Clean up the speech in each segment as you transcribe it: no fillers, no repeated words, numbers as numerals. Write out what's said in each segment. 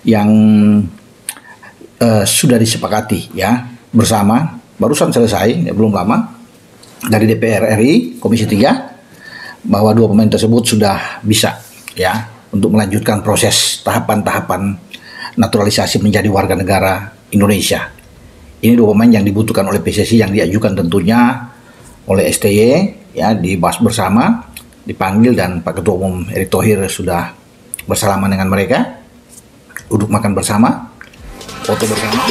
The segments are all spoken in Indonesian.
yang sudah disepakati ya bersama, barusan selesai ya, belum lama, dari DPR RI Komisi 3, bahwa dua pemain tersebut sudah bisa ya untuk melanjutkan proses tahapan-tahapan naturalisasi menjadi warga negara Indonesia. Ini dua pemain yang dibutuhkan oleh PSSI, yang diajukan tentunya oleh STY ya, dibahas bersama, dipanggil, dan Pak Ketua Umum Erick Thohir sudah bersalaman dengan mereka, duduk makan bersama, foto bersama.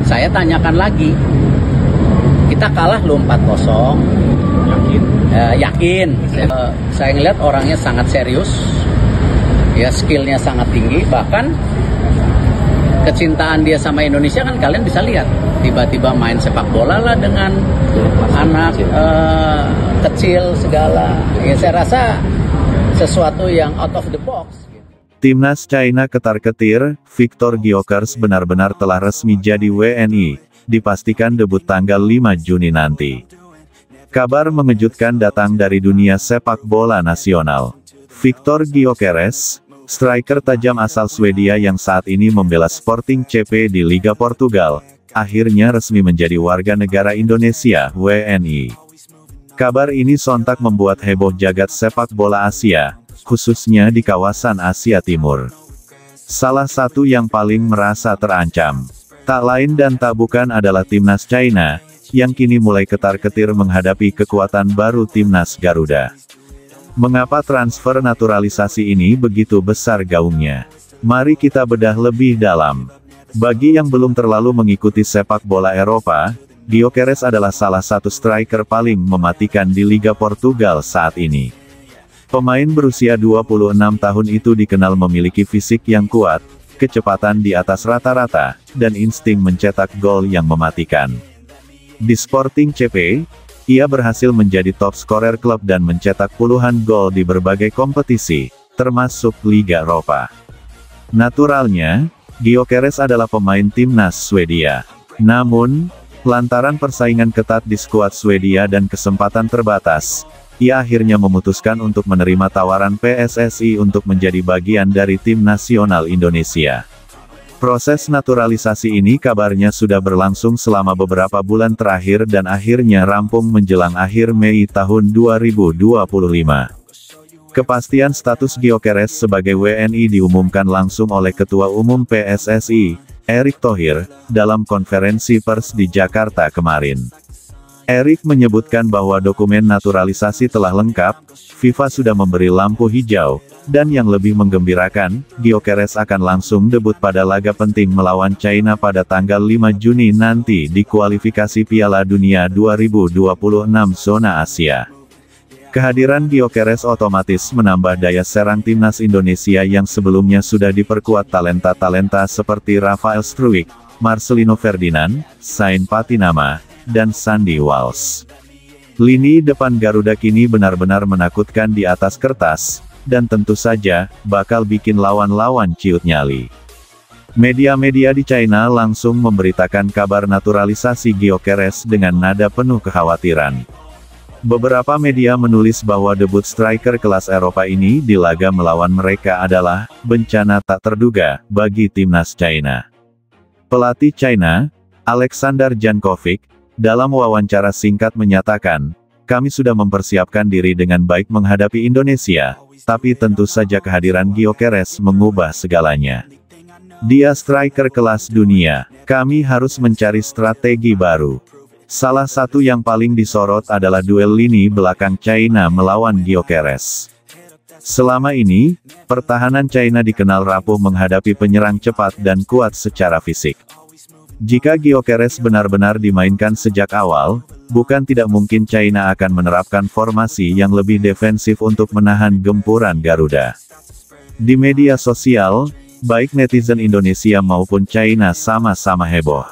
Saya tanyakan lagi, kita kalah loh 4-0. Yakin. Saya ngeliat orangnya sangat serius, ya, skillnya sangat tinggi, bahkan kecintaan dia sama Indonesia kan kalian bisa lihat. Tiba-tiba main sepak bola lah dengan anak kecil segala. Ya, saya rasa sesuatu yang out of the box. Timnas China ketar-ketir, Victor Gyökeres benar-benar telah resmi jadi WNI, dipastikan debut tanggal 5 Juni nanti. Kabar mengejutkan datang dari dunia sepak bola nasional. Victor Gyökeres, striker tajam asal Swedia yang saat ini membela Sporting CP di Liga Portugal, akhirnya resmi menjadi warga negara Indonesia, WNI. Kabar ini sontak membuat heboh jagat sepak bola Asia, khususnya di kawasan Asia Timur. Salah satu yang paling merasa terancam, tak lain dan tak bukan adalah Timnas China, yang kini mulai ketar-ketir menghadapi kekuatan baru Timnas Garuda. Mengapa transfer naturalisasi ini begitu besar gaungnya? Mari kita bedah lebih dalam. Bagi yang belum terlalu mengikuti sepak bola Eropa, Gyökeres adalah salah satu striker paling mematikan di Liga Portugal saat ini. Pemain berusia 26 tahun itu dikenal memiliki fisik yang kuat, kecepatan di atas rata-rata, dan insting mencetak gol yang mematikan. Di Sporting CP, ia berhasil menjadi top skorer klub dan mencetak puluhan gol di berbagai kompetisi, termasuk Liga Eropa. Naturalnya, Gyökeres adalah pemain timnas Swedia. Namun, lantaran persaingan ketat di skuad Swedia dan kesempatan terbatas, ia akhirnya memutuskan untuk menerima tawaran PSSI untuk menjadi bagian dari tim nasional Indonesia. Proses naturalisasi ini kabarnya sudah berlangsung selama beberapa bulan terakhir dan akhirnya rampung menjelang akhir Mei tahun 2025. Kepastian status Gyökeres sebagai WNI diumumkan langsung oleh Ketua Umum PSSI, Erick Thohir, dalam konferensi pers di Jakarta kemarin. Erick menyebutkan bahwa dokumen naturalisasi telah lengkap, FIFA sudah memberi lampu hijau, dan yang lebih menggembirakan, Gyökeres akan langsung debut pada laga penting melawan China pada tanggal 5 Juni nanti di kualifikasi Piala Dunia 2026 zona Asia. Kehadiran Gyökeres otomatis menambah daya serang timnas Indonesia yang sebelumnya sudah diperkuat talenta-talenta seperti Rafael Struijk, Marcelino Ferdinand, Sain Patinama, dan Sandy Walsh. Lini depan Garuda kini benar-benar menakutkan di atas kertas, dan tentu saja, bakal bikin lawan-lawan ciut nyali. Media-media di China langsung memberitakan kabar naturalisasi Gyökeres dengan nada penuh kekhawatiran. Beberapa media menulis bahwa debut striker kelas Eropa ini di laga melawan mereka adalah bencana tak terduga bagi timnas China. Pelatih China, Alexander Jankovic, dalam wawancara singkat menyatakan, "Kami sudah mempersiapkan diri dengan baik menghadapi Indonesia, tapi tentu saja kehadiran Gyökeres mengubah segalanya. Dia striker kelas dunia, kami harus mencari strategi baru." Salah satu yang paling disorot adalah duel lini belakang China melawan Gyökeres. Selama ini, pertahanan China dikenal rapuh menghadapi penyerang cepat dan kuat secara fisik. Jika Gyökeres benar-benar dimainkan sejak awal, bukan tidak mungkin China akan menerapkan formasi yang lebih defensif untuk menahan gempuran Garuda. Di media sosial, baik netizen Indonesia maupun China sama-sama heboh.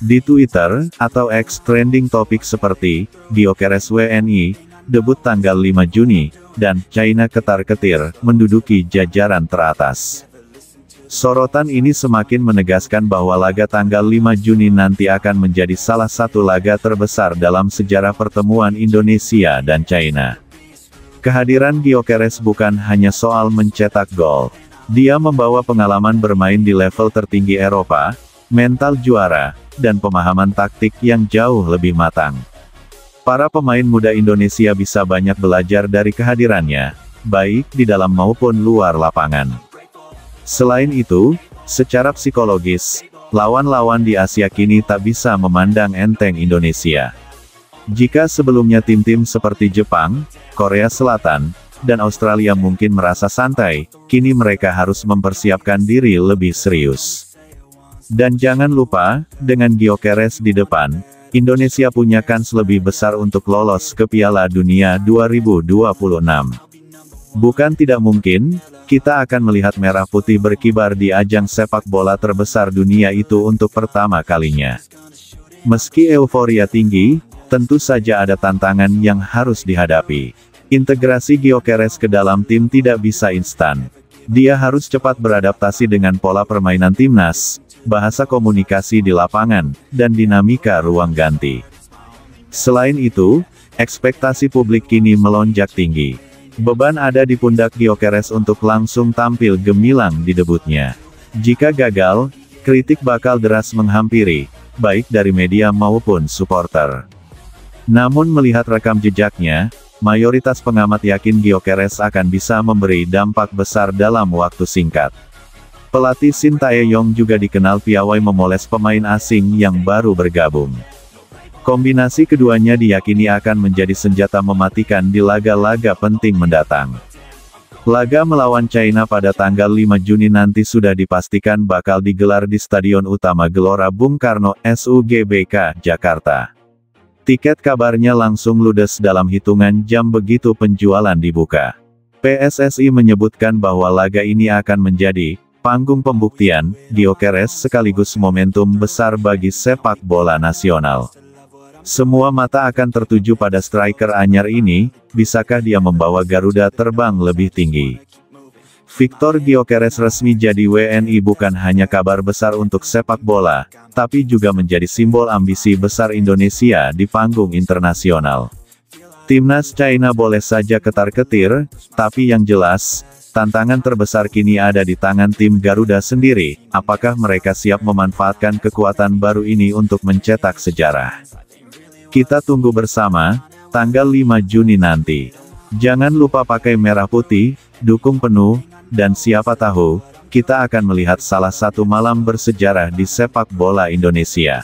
Di Twitter, atau X trending topik seperti, Gyökeres WNI, debut tanggal 5 Juni, dan China ketar-ketir, menduduki jajaran teratas. Sorotan ini semakin menegaskan bahwa laga tanggal 5 Juni nanti akan menjadi salah satu laga terbesar dalam sejarah pertemuan Indonesia dan China. Kehadiran Gyökeres bukan hanya soal mencetak gol. Dia membawa pengalaman bermain di level tertinggi Eropa, mental juara, dan pemahaman taktik yang jauh lebih matang. Para pemain muda Indonesia bisa banyak belajar dari kehadirannya, baik di dalam maupun luar lapangan. Selain itu, secara psikologis, lawan-lawan di Asia kini tak bisa memandang enteng Indonesia. Jika sebelumnya tim-tim seperti Jepang, Korea Selatan, dan Australia mungkin merasa santai, kini mereka harus mempersiapkan diri lebih serius. Dan jangan lupa, dengan Gyökeres di depan, Indonesia punya kans lebih besar untuk lolos ke Piala Dunia 2026. Bukan tidak mungkin, kita akan melihat merah putih berkibar di ajang sepak bola terbesar dunia itu untuk pertama kalinya. Meski euforia tinggi, tentu saja ada tantangan yang harus dihadapi. Integrasi Gyökeres ke dalam tim tidak bisa instan. Dia harus cepat beradaptasi dengan pola permainan timnas, bahasa komunikasi di lapangan, dan dinamika ruang ganti. Selain itu, ekspektasi publik kini melonjak tinggi. Beban ada di pundak Gyökeres untuk langsung tampil gemilang di debutnya. Jika gagal, kritik bakal deras menghampiri, baik dari media maupun supporter. Namun melihat rekam jejaknya, mayoritas pengamat yakin Gyökeres akan bisa memberi dampak besar dalam waktu singkat. Pelatih Shin Tae-yong juga dikenal piawai memoles pemain asing yang baru bergabung. Kombinasi keduanya diyakini akan menjadi senjata mematikan di laga-laga penting mendatang. Laga melawan China pada tanggal 5 Juni nanti sudah dipastikan bakal digelar di Stadion Utama Gelora Bung Karno, SUGBK, Jakarta. Tiket kabarnya langsung ludes dalam hitungan jam begitu penjualan dibuka. PSSI menyebutkan bahwa laga ini akan menjadi panggung pembuktian Gyökeres sekaligus momentum besar bagi sepak bola nasional. Semua mata akan tertuju pada striker anyar ini, bisakah dia membawa Garuda terbang lebih tinggi? Victor Gyökeres resmi jadi WNI bukan hanya kabar besar untuk sepak bola, tapi juga menjadi simbol ambisi besar Indonesia di panggung internasional. Timnas China boleh saja ketar-ketir, tapi yang jelas, tantangan terbesar kini ada di tangan tim Garuda sendiri. Apakah mereka siap memanfaatkan kekuatan baru ini untuk mencetak sejarah? Kita tunggu bersama, tanggal 5 Juni nanti. Jangan lupa pakai merah putih, dukung penuh, dan siapa tahu, kita akan melihat salah satu malam bersejarah di sepak bola Indonesia.